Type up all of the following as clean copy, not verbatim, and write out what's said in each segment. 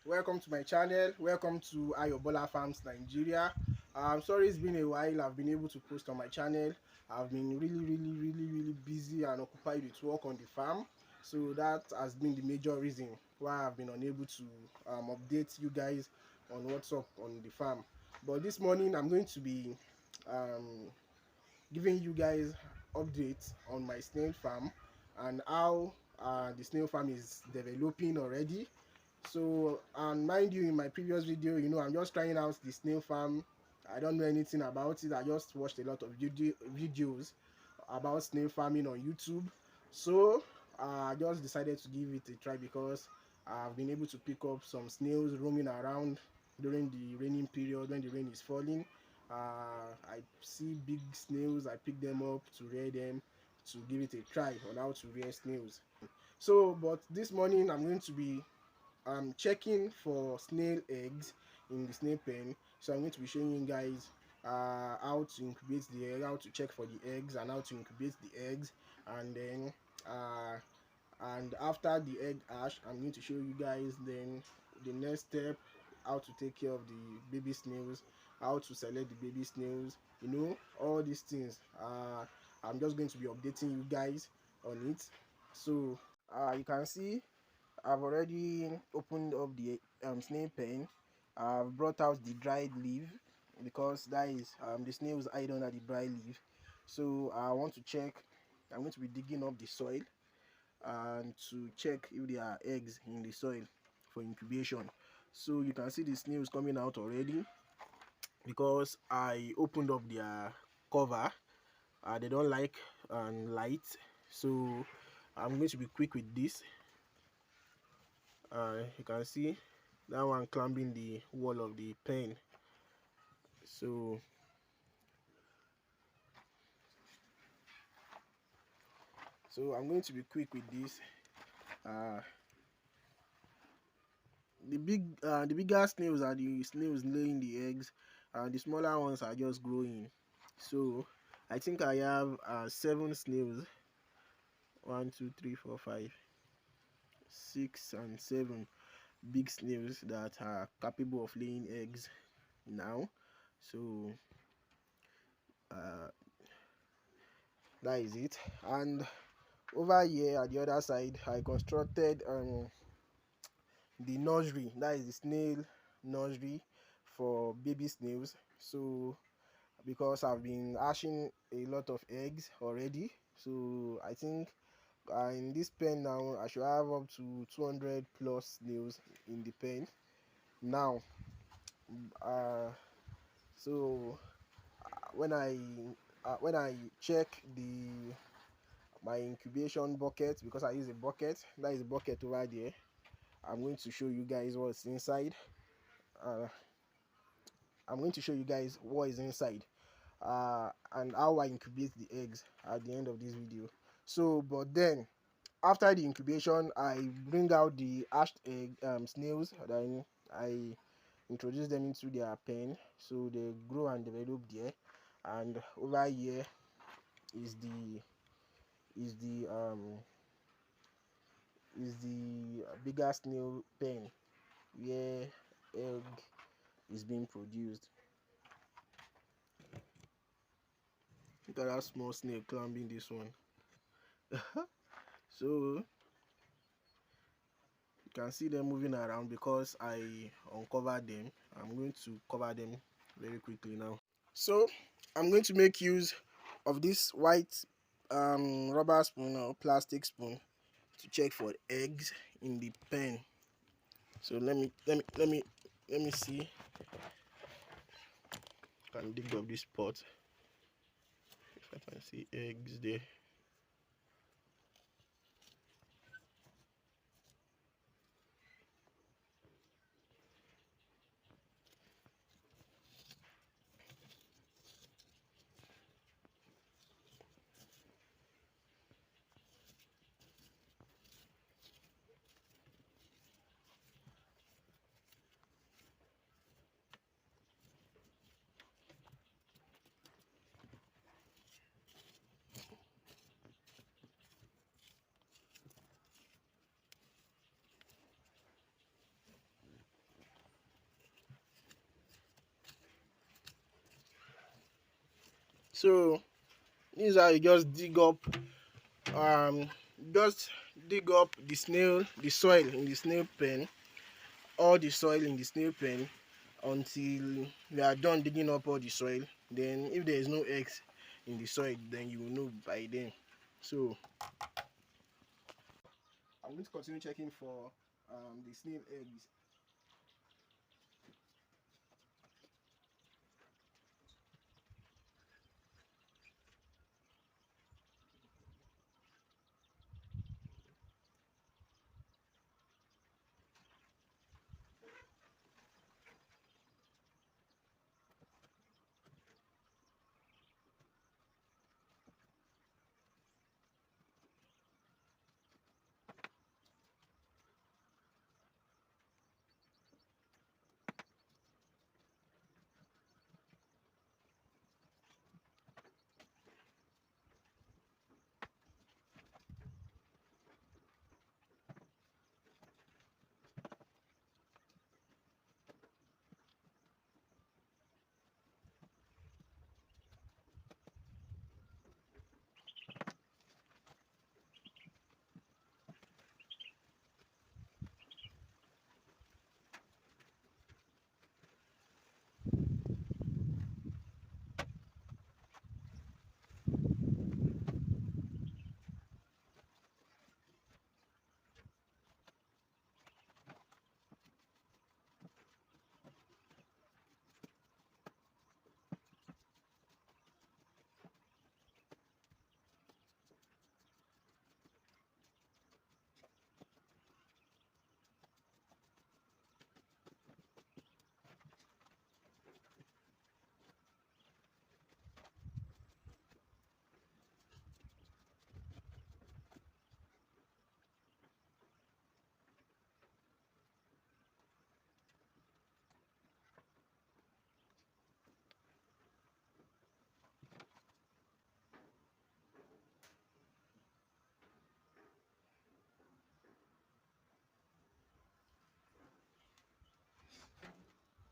Welcome to my channel. Welcome to Ayobola Farms Nigeria. I'm sorry it's been a while. I've been able to post on my channel. I've been really busy and occupied with work on the farm, so that has been the major reason why I've been unable to update you guys on what's up on the farm. But this morning I'm going to be um, giving you guys updates on my snail farm and how the snail farm is developing already. So, and mind you, in my previous video, I'm just trying out the snail farm. I don't know anything about it. I just watched a lot of videos about snail farming on YouTube. So I just decided to give it a try because I've been able to pick up some snails roaming around during the raining period when the rain is falling. I see big snails, I pick them up to rear them, to give it a try on how to rear snails. So, but this morning I'm going to be checking for snail eggs in the snail pen. So I'm going to be showing you guys how to incubate the egg, how to check for the eggs, and how to incubate the eggs. And then and after the egg hatch, I'm going to show you guys then the next step, how to take care of the baby snails, how to select the baby snails, all these things. I'm just going to be updating you guys on it. So you can see I've already opened up the snail pen. I've brought out the dried leaf because that is the snails hide under the dry leaf. So I want to check. I'm going to be digging up the soil and to check if there are eggs in the soil for incubation. So you can see the snails coming out already because I opened up their cover. They don't like light, so I'm going to be quick with this. You can see that one climbing the wall of the pen. So I'm going to be quick with this. uh, the bigger snails are the snails laying the eggs, and the smaller ones are just growing. So I think I have 7 snails. 1 2 3 4 5 6 and 7 big snails that are capable of laying eggs now. So uh, that is it. And over here at the other side, I constructed the nursery, that is the snail nursery for baby snails. So because I've been hatching a lot of eggs already, so I think in this pen now I should have up to 200 plus snails in the pen now. uh, so when I check my incubation bucket, because I use a bucket, that is a bucket over there, I'm going to show you guys what's inside. uh, I'm going to show you guys what is inside and how I incubate the eggs at the end of this video. So but then after the incubation, I bring out the hatched egg snails, then I introduce them into their pen so they grow and develop there. And over here is the bigger snail pen where egg is being produced. Look at that small snail climbing this one. So you can see them moving around because I uncovered them. I'm going to cover them very quickly now. So I'm going to make use of this white rubber spoon or plastic spoon to check for eggs in the pen. So let me see. I can dig up this pot if I can see eggs there. So this is how you um just dig up the soil in the snail pen, all the soil in the snail pen, until you are done digging up all the soil. Then if there is no eggs in the soil, then you will know by then. So I'm going to continue checking for the snail eggs.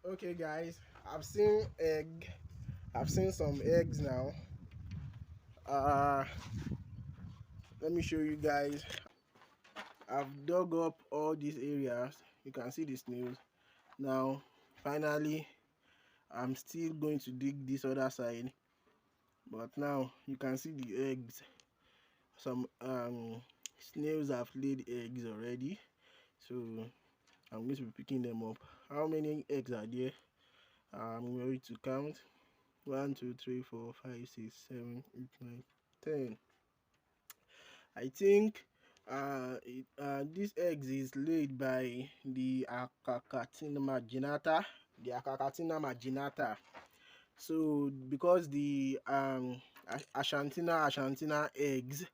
Okay guys, I've seen egg. I've seen some eggs now. Uh Let me show you guys. I've dug up all these areas. You can see the snails. Now, finally, I'm still going to dig this other side. But now you can see the eggs. Some snails have laid eggs already. So I'm going to be picking them up. How many eggs are there? I'm going to count. 1, 2, 3, 4, 5, 6, 7, 8, 9, 10. I think this eggs is laid by the Acacatina marginata. The Acacatina marginata. So because the Ashantina eggs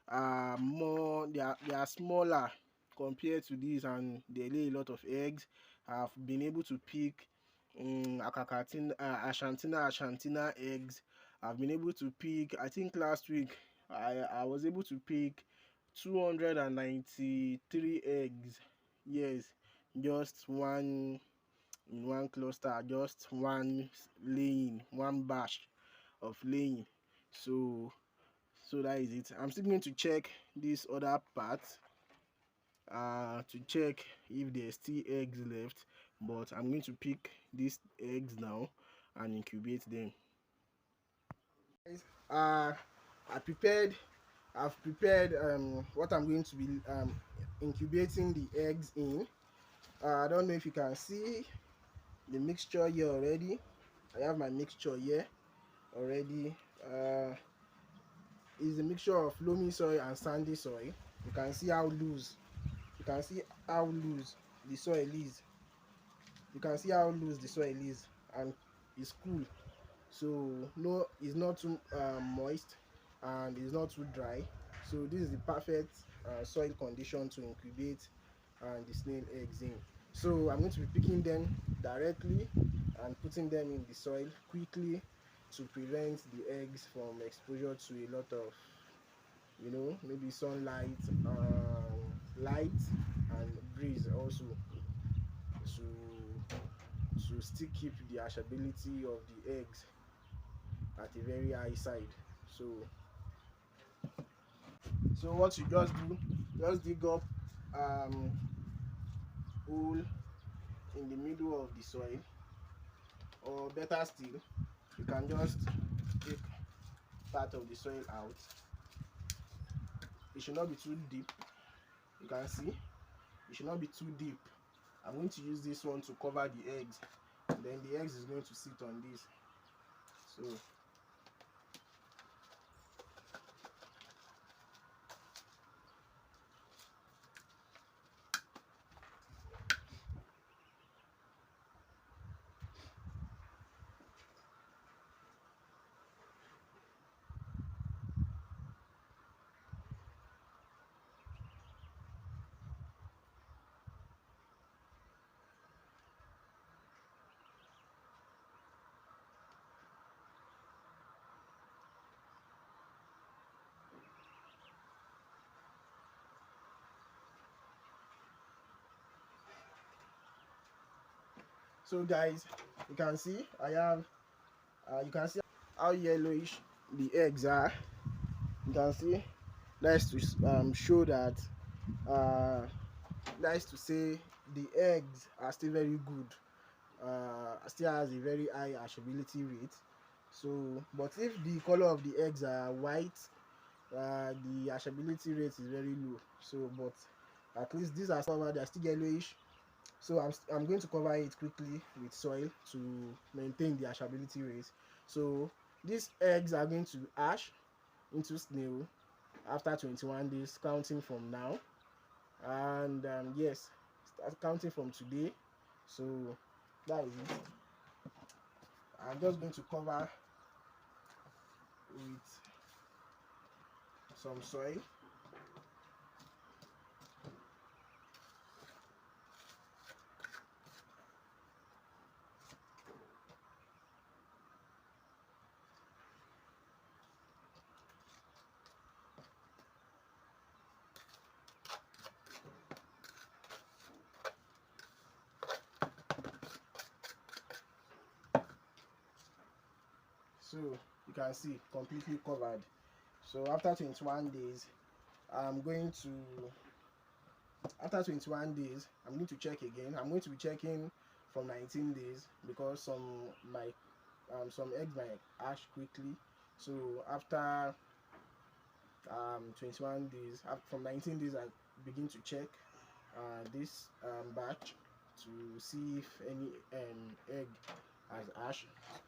are more, they are smaller compared to these, and they lay a lot of eggs. I've been able to pick Ashantina eggs. I've been able to pick, I think last week I was able to pick 293 eggs. Yes, just one in one cluster, just one laying, one batch of laying. So that is it. I'm still going to check this other part to check if there's still eggs left, but I'm going to pick these eggs now and incubate them. uh I've prepared what I'm going to be incubating the eggs in. I don't know if you can see the mixture here already. I have my mixture here already. Is a mixture of loamy soil and sandy soil. You can see how loose, you can see how loose the soil is. You can see how loose the soil is, and it's cool. So no, it's not too moist, and it's not too dry. So this is the perfect soil condition to incubate the snail eggs in. So I'm going to be picking them directly and putting them in the soil quickly to prevent the eggs from exposure to a lot of, maybe sunlight, light, and breeze also, to still keep the ashability of the eggs at a very high side. So what you just do, just dig up hole in the middle of the soil, or better still, you can just take part of the soil out. It should not be too deep. You can see it should not be too deep. I'm going to use this one to cover the eggs, then the eggs is going to sit on this. So guys, you can see you can see how yellowish the eggs are. You can see that's to show that that's to say the eggs are still very good, still has a very high ashability rate. So but if the color of the eggs are white, the ashability rate is very low. So but at least these are covered, they are still yellowish. So I'm going to cover it quickly with soil to maintain the ashability rate. So these eggs are going to ash into snail after 21 days counting from now. And yes, start counting from today. So that is it. I'm just going to cover with some soil. So you can see completely covered. So after 21 days, I'm going to after 21 days I'm going to check again. I'm going to be checking from 19 days because some eggs might hatch quickly. So after 21 days, from 19 days, I begin to check this batch to see if any egg has hatched,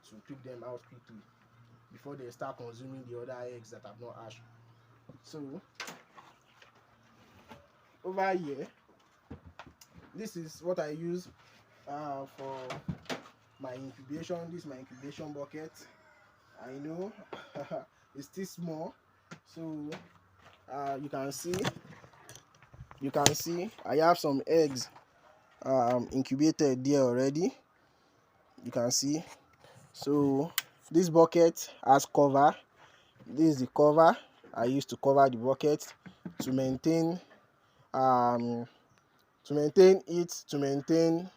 to pick them out quickly before they start consuming the other eggs that have not hatched. So over here, this is what I use for my incubation. This is my incubation bucket. I know it's still small, so you can see I have some eggs incubated there already. You can see. So this bucket has cover. This is the cover I used to cover the bucket to maintain to maintain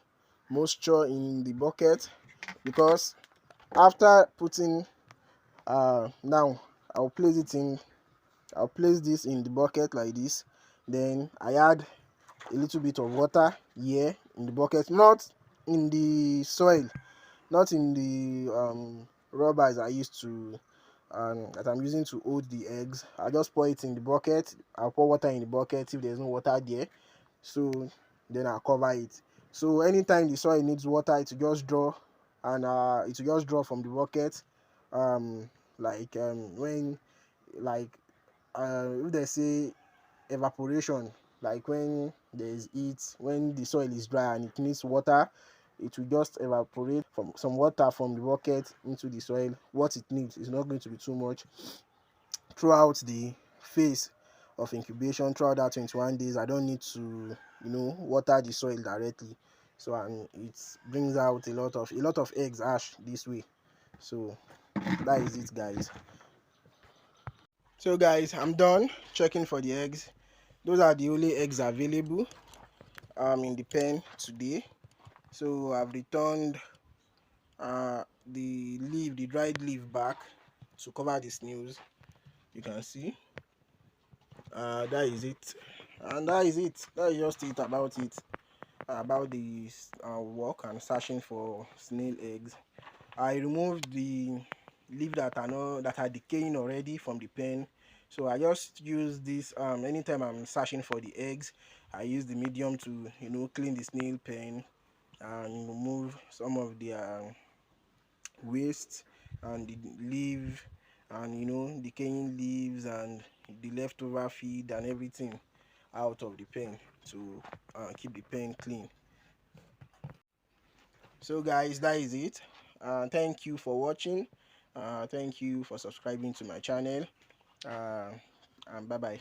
moisture in the bucket, because after putting now I'll place this in the bucket like this. Then I add a little bit of water here in the bucket, not in the soil, not in the rubbers I used to that I'm using to hold the eggs. I just pour it in the bucket. I'll pour water in the bucket if there's no water there, so then I'll cover it. So anytime the soil needs water, it will just draw, and it will just draw from the bucket. When like if they say evaporation, like when there is heat, when the soil is dry and it needs water, it will just evaporate from some water from the bucket into the soil. What it needs is not going to be too much. Throughout the phase of incubation, throughout that 21 days, I don't need to water the soil directly. So and it brings out a lot of eggs hatch this way. So that is it, guys. So guys, I'm done checking for the eggs. Those are the only eggs available in the pen today. So I've returned the dried leaf back. to cover the snails. You can see that is it, and that is it. That is just it about it, about the work and searching for snail eggs. I removed the leaf that are decaying already from the pen, so I just use this anytime I'm searching for the eggs. I use the medium to clean the snail pen and remove some of the waste and the leaf and decaying leaves and the leftover feed and everything out of the pen to keep the pen clean. So guys, that is it. Thank you for watching. Thank you for subscribing to my channel. uh, and bye bye.